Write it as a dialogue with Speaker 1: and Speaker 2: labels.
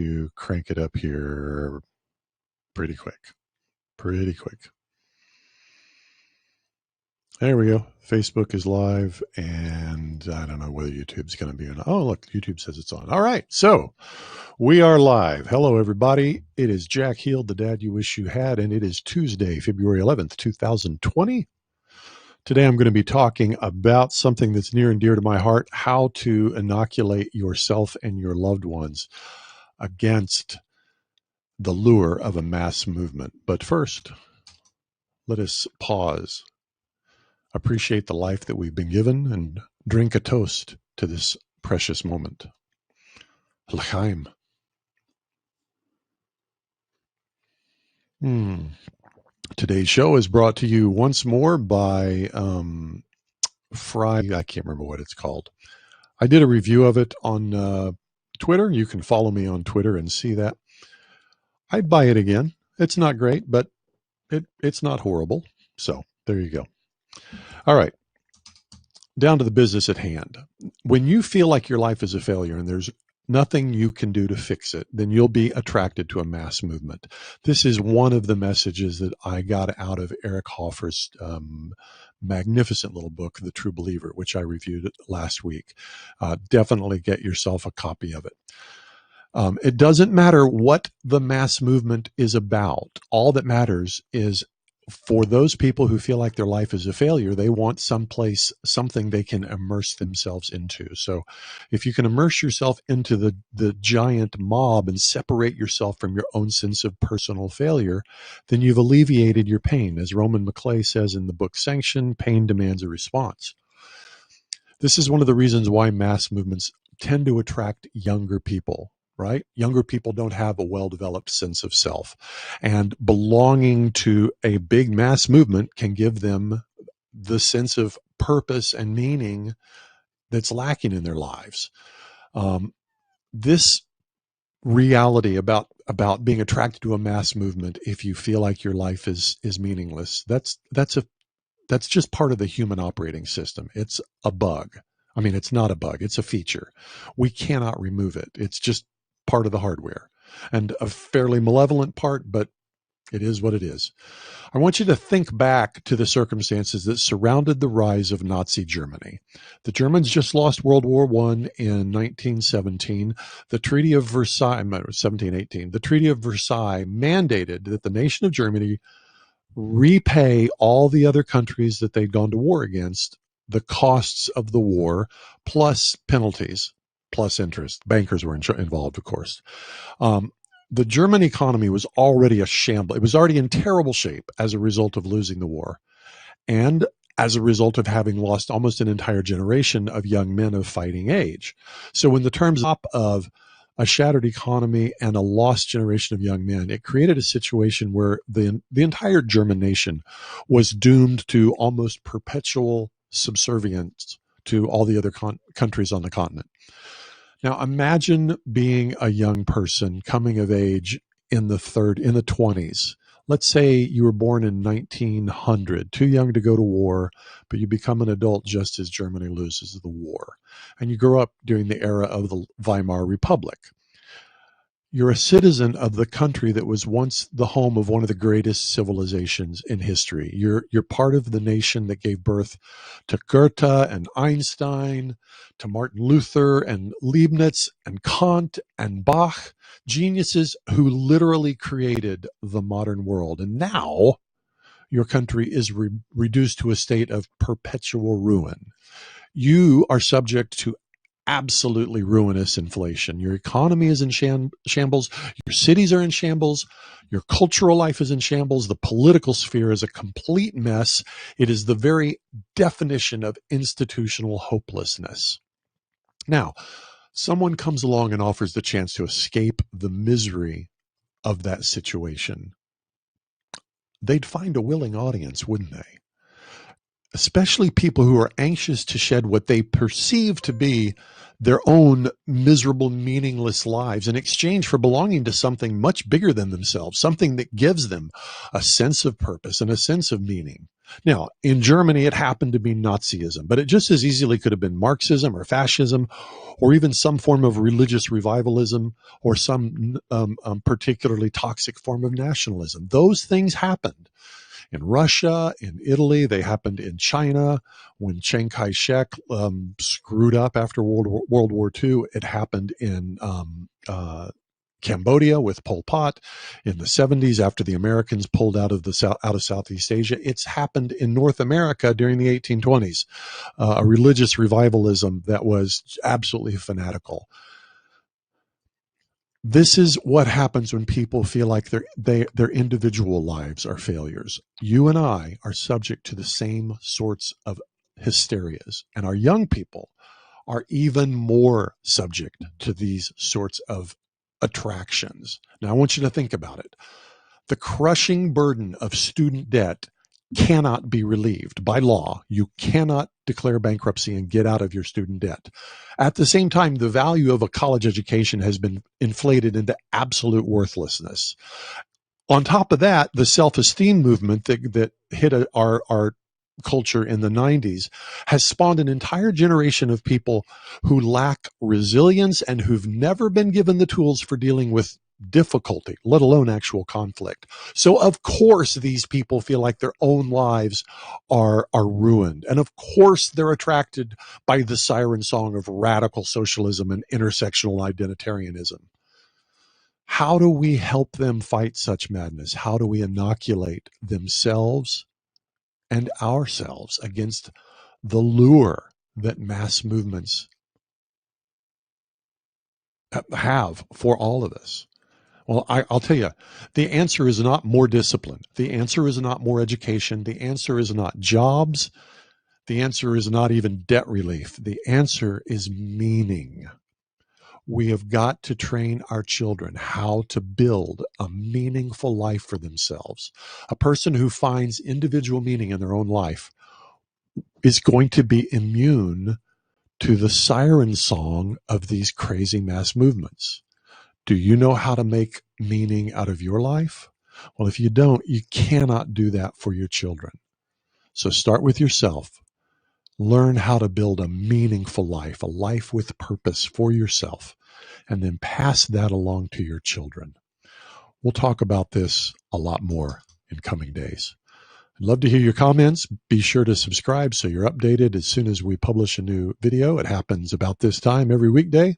Speaker 1: You crank it up here pretty quick. Pretty quick. There we go. Facebook is live, and I don't know whether YouTube's going to be on. Oh, look, YouTube says it's on. All right, so we are live. Hello, everybody. It is Jack Heald, the dad you wish you had, and it is Tuesday, February 11th, 2020. Today, I'm going to be talking about something that's near and dear to my heart, how to inoculate yourself and your loved ones against the lure of a mass movement. But first, let us pause, appreciate the life that we've been given, and drink a toast to this precious moment. L'chaim. Today's show is brought to you once more by I can't remember what it's called. I did a review of it on Twitter. You can follow me on Twitter and see that. I'd buy it again. It's not great, but it's not horrible. So there you go. All right. Down to the business at hand. When you feel like your life is a failure and there's nothing you can do to fix it, then you'll be attracted to a mass movement. This is one of the messages that I got out of Eric Hoffer's magnificent little book, The True Believer, which I reviewed last week. Definitely get yourself a copy of it. It doesn't matter what the mass movement is about. All that matters is, for those people who feel like their life is a failure, they want something they can immerse themselves into. So if you can immerse yourself into the giant mob and separate yourself from your own sense of personal failure, then you've alleviated your pain. As Roman McClay says in the book Sanction, pain demands a response. This is one of the reasons why mass movements tend to attract younger people. Right? Younger people don't have a well-developed sense of self, and belonging to a big mass movement can give them the sense of purpose and meaning that's lacking in their lives. This reality about being attracted to a mass movement, if you feel like your life is meaningless, that's just part of the human operating system. It's a bug. I mean, it's not a bug. It's a feature. We cannot remove it. It's just part of the hardware, and a fairly malevolent part, but it is what it is. I want you to think back to the circumstances that surrounded the rise of Nazi Germany. The Germans just lost World War I in 1917. The Treaty of Versailles, 1718, the Treaty of Versailles mandated that the nation of Germany repay all the other countries that they'd gone to war against the costs of the war, plus penalties, plus interest. Bankers were involved, of course. The German economy was already a shambles. It was already in terrible shape as a result of losing the war, and as a result of having lost almost an entire generation of young men of fighting age. So in the terms of a shattered economy and a lost generation of young men, it created a situation where the entire German nation was doomed to almost perpetual subservience to all the other countries on the continent. Now, imagine being a young person coming of age in the 20s. Let's say you were born in 1900, too young to go to war, but you become an adult just as Germany loses the war. And you grow up during the era of the Weimar Republic. You're a citizen of the country that was once the home of one of the greatest civilizations in history. You're part of the nation that gave birth to Goethe and Einstein, to Martin Luther and Leibniz and Kant and Bach, geniuses who literally created the modern world. And now your country is reduced to a state of perpetual ruin. You are subject to absolutely ruinous inflation. Your economy is in shambles. Your cities are in shambles. Your cultural life is in shambles. The political sphere is a complete mess. It is the very definition of institutional hopelessness. Now, someone comes along and offers the chance to escape the misery of that situation. They'd find a willing audience, wouldn't they? Especially people who are anxious to shed what they perceive to be their own miserable, meaningless lives in exchange for belonging to something much bigger than themselves, something that gives them a sense of purpose and a sense of meaning. Now, in Germany, it happened to be Nazism, but it just as easily could have been Marxism or fascism, or even some form of religious revivalism, or some particularly toxic form of nationalism. Those things happened in Russia, in Italy. They happened in China when Chiang Kai-shek screwed up after World War II. It happened in Cambodia with Pol Pot in the 70s after the Americans pulled out of Southeast Asia. It's happened in North America during the 1820s, a religious revivalism that was absolutely fanatical. This is what happens when people feel like their individual lives are failures. You and I are subject to the same sorts of hysterias, and our young people are even more subject to these sorts of attractions. Now, I want you to think about it. The crushing burden of student debt cannot be relieved by law. You cannot declare bankruptcy and get out of your student debt. At the same time, the value of a college education has been inflated into absolute worthlessness. On top of that, the self-esteem movement that hit our culture in the 90s has spawned an entire generation of people who lack resilience and who've never been given the tools for dealing with difficulty, let alone actual conflict. So of course these people feel like their own lives are ruined. And of course they're attracted by the siren song of radical socialism and intersectional identitarianism. How do we help them fight such madness? How do we inoculate themselves and ourselves against the lure that mass movements have for all of us? Well, I'll tell you, the answer is not more discipline. The answer is not more education. The answer is not jobs. The answer is not even debt relief. The answer is meaning. We have got to train our children how to build a meaningful life for themselves. A person who finds individual meaning in their own life is going to be immune to the siren song of these crazy mass movements. Do you know how to make meaning out of your life? Well, if you don't, you cannot do that for your children. So start with yourself. Learn how to build a meaningful life, a life with purpose for yourself, and then pass that along to your children. We'll talk about this a lot more in coming days. I'd love to hear your comments. Be sure to subscribe so you're updated as soon as we publish a new video. It happens about this time every weekday.